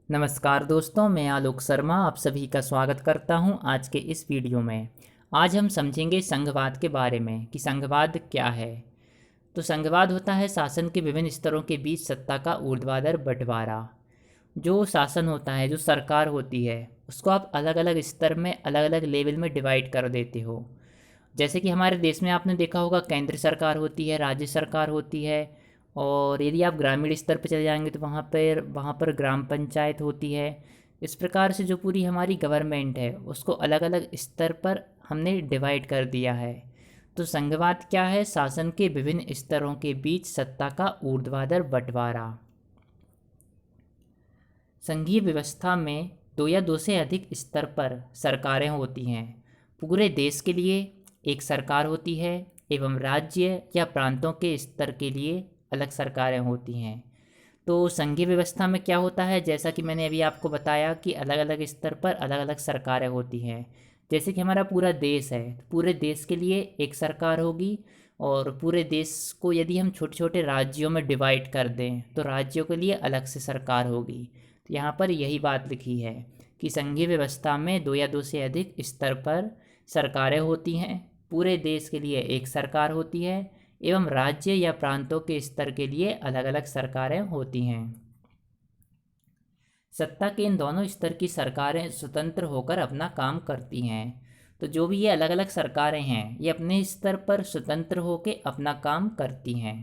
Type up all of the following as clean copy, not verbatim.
नमस्कार दोस्तों, मैं आलोक शर्मा आप सभी का स्वागत करता हूं आज के इस वीडियो में। आज हम समझेंगे संघवाद के बारे में कि संघवाद क्या है। तो संघवाद होता है शासन के विभिन्न स्तरों के बीच सत्ता का ऊर्ध्वाधर बंटवारा। जो शासन होता है, जो सरकार होती है, उसको आप अलग अलग स्तर में अलग अलग लेवल में डिवाइड कर देते हो। जैसे कि हमारे देश में आपने देखा होगा केंद्र सरकार होती है, राज्य सरकार होती है, और यदि आप ग्रामीण स्तर पर चले जाएंगे तो वहाँ पर ग्राम पंचायत होती है। इस प्रकार से जो पूरी हमारी गवर्नमेंट है उसको अलग अलग स्तर पर हमने डिवाइड कर दिया है। तो संघवाद क्या है? शासन के विभिन्न स्तरों के बीच सत्ता का ऊर्ध्वाधर बंटवारा। संघीय व्यवस्था में दो या दो से अधिक स्तर पर सरकारें होती हैं। पूरे देश के लिए एक सरकार होती है एवं राज्य या प्रांतों के स्तर के लिए अलग सरकारें होती हैं। तो संघीय व्यवस्था में क्या होता है, जैसा कि मैंने अभी आपको बताया कि अलग अलग स्तर पर अलग अलग सरकारें होती हैं। जैसे कि हमारा पूरा देश है, पूरे देश के लिए एक सरकार होगी, और पूरे देश को यदि हम छोटे छोटे राज्यों में डिवाइड कर दें तो राज्यों के लिए अलग से सरकार होगी। तो यहाँ पर यही बात लिखी है कि संघीय व्यवस्था में दो या दो से अधिक स्तर पर सरकारें होती हैं। पूरे देश के लिए एक सरकार होती है एवं राज्य या प्रांतों के स्तर के लिए अलग अलग सरकारें होती हैं। सत्ता के इन दोनों स्तर की सरकारें स्वतंत्र होकर अपना काम करती हैं। तो जो भी ये अलग अलग सरकारें हैं, ये अपने स्तर पर स्वतंत्र होकर अपना काम करती हैं।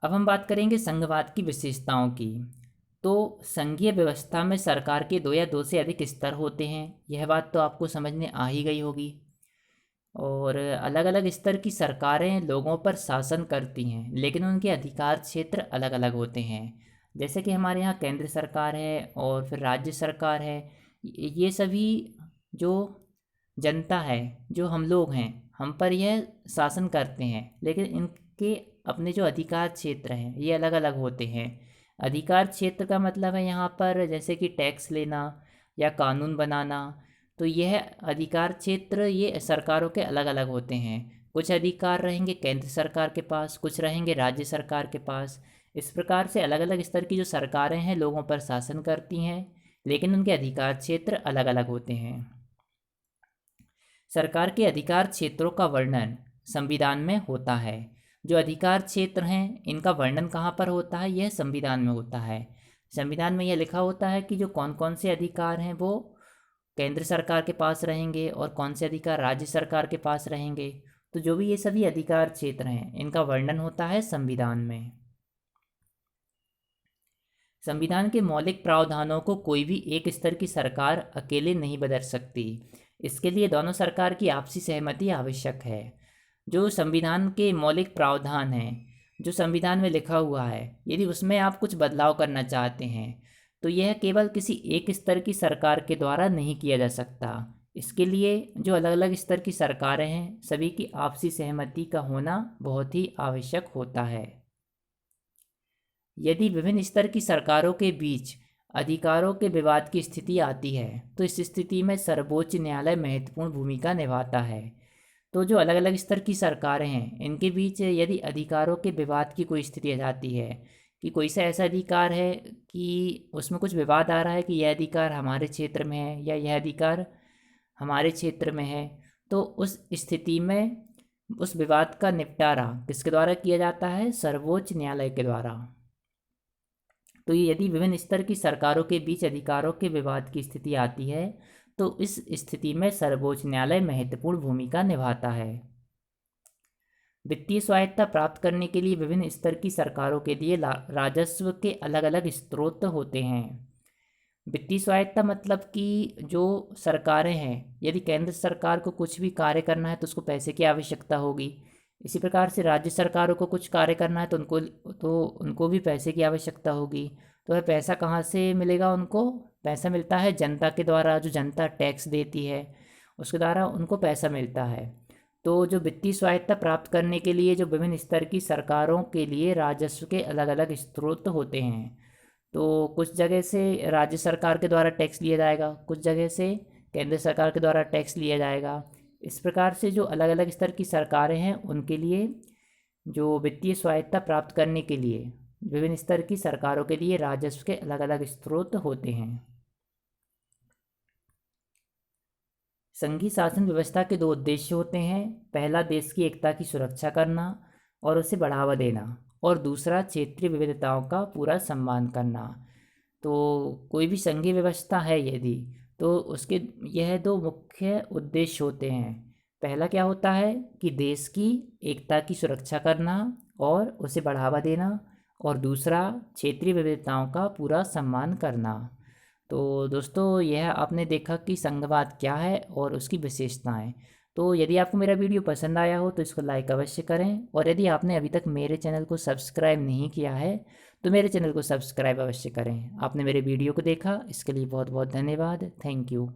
अब हम बात करेंगे संघवाद की विशेषताओं की। तो संघीय व्यवस्था में सरकार के दो या दो से अधिक स्तर होते हैं, यह बात तो आपको समझ में आ ही गई होगी। और अलग अलग स्तर की सरकारें लोगों पर शासन करती हैं, लेकिन उनके अधिकार क्षेत्र अलग अलग होते हैं। जैसे कि हमारे यहाँ केंद्र सरकार है और फिर राज्य सरकार है। ये सभी जो जनता है, जो हम लोग हैं, हम पर यह शासन करते हैं, लेकिन इनके अपने जो अधिकार क्षेत्र हैं ये अलग अलग होते हैं। अधिकार क्षेत्र का मतलब है यहाँ पर जैसे कि टैक्स लेना या कानून बनाना। तो यह अधिकार क्षेत्र ये सरकारों के अलग अलग होते हैं। कुछ अधिकार रहेंगे केंद्र सरकार के पास, कुछ रहेंगे राज्य सरकार के पास। इस प्रकार से अलग अलग स्तर की जो सरकारें हैं लोगों पर शासन करती हैं, लेकिन उनके अधिकार क्षेत्र अलग अलग होते हैं। सरकार के अधिकार क्षेत्रों का वर्णन संविधान में होता है। जो अधिकार क्षेत्र हैं इनका वर्णन कहाँ पर होता है? यह संविधान में होता है। संविधान में यह लिखा होता है कि जो कौन कौन से अधिकार हैं वो केंद्र सरकार के पास रहेंगे और कौन से अधिकार राज्य सरकार के पास रहेंगे। तो जो भी ये सभी अधिकार क्षेत्र हैं इनका वर्णन होता है संविधान में। संविधान के मौलिक प्रावधानों को कोई भी एक स्तर की सरकार अकेले नहीं बदल सकती। इसके लिए दोनों सरकार की आपसी सहमति आवश्यक है। जो संविधान के मौलिक प्रावधान हैं, जो संविधान में लिखा हुआ है, यदि उसमें आप कुछ बदलाव करना चाहते हैं तो यह केवल किसी एक स्तर की सरकार के द्वारा नहीं किया जा सकता। इसके लिए जो अलग अलग स्तर की सरकारें हैं सभी की आपसी सहमति का होना बहुत ही आवश्यक होता है। यदि विभिन्न स्तर की सरकारों के बीच अधिकारों के विवाद की स्थिति आती है तो इस स्थिति में सर्वोच्च न्यायालय महत्वपूर्ण भूमिका निभाता है। तो जो अलग अलग स्तर की सरकारें हैं इनके बीच यदि अधिकारों के विवाद की कोई स्थिति आ जाती है कि कोई सा ऐसा अधिकार है कि उसमें कुछ विवाद आ रहा है कि यह अधिकार हमारे क्षेत्र में है या यह अधिकार हमारे क्षेत्र में है, तो उस स्थिति में उस विवाद का निपटारा किसके द्वारा किया जाता है? सर्वोच्च न्यायालय के द्वारा। तो यदि विभिन्न स्तर की सरकारों के बीच अधिकारों के विवाद की स्थिति आती है तो इस स्थिति में सर्वोच्च न्यायालय महत्वपूर्ण भूमिका निभाता है। वित्तीय स्वायत्तता प्राप्त करने के लिए विभिन्न स्तर की सरकारों के लिए राजस्व के अलग अलग स्रोत होते हैं। वित्तीय स्वायत्तता मतलब कि जो सरकारें हैं, यदि केंद्र सरकार को कुछ भी कार्य करना है तो उसको पैसे की आवश्यकता होगी। इसी प्रकार से राज्य सरकारों को कुछ कार्य करना है तो उनको भी पैसे की आवश्यकता होगी। तो वह पैसा कहाँ से मिलेगा? उनको पैसा मिलता है जनता के द्वारा, जो जनता टैक्स देती है उसके द्वारा उनको पैसा मिलता है। तो जो वित्तीय स्वायत्तता प्राप्त करने के लिए जो विभिन्न स्तर की सरकारों के लिए राजस्व के अलग अलग स्रोत होते हैं। तो कुछ जगह से राज्य सरकार के द्वारा टैक्स लिया जाएगा, कुछ जगह से केंद्र सरकार के द्वारा टैक्स लिया जाएगा। इस प्रकार से जो अलग अलग स्तर की सरकारें हैं उनके लिए जो वित्तीय स्वायत्ता प्राप्त करने के लिए विभिन्न स्तर की सरकारों के लिए राजस्व के अलग अलग स्रोत होते हैं। संघीय शासन व्यवस्था के दो उद्देश्य होते हैं। पहला, देश की एकता की सुरक्षा करना और उसे बढ़ावा देना, और दूसरा, क्षेत्रीय विविधताओं का पूरा सम्मान करना। तो कोई भी संघीय व्यवस्था है यदि, तो उसके यह दो मुख्य उद्देश्य होते हैं। पहला क्या होता है कि देश की एकता की सुरक्षा करना और उसे बढ़ावा देना, और दूसरा, क्षेत्रीय विविधताओं का पूरा सम्मान करना। तो दोस्तों, यह आपने देखा कि संघवाद क्या है और उसकी विशेषताएं। तो यदि आपको मेरा वीडियो पसंद आया हो तो इसको लाइक अवश्य करें, और यदि आपने अभी तक मेरे चैनल को सब्सक्राइब नहीं किया है तो मेरे चैनल को सब्सक्राइब अवश्य करें। आपने मेरे वीडियो को देखा, इसके लिए बहुत बहुत धन्यवाद। Thank you.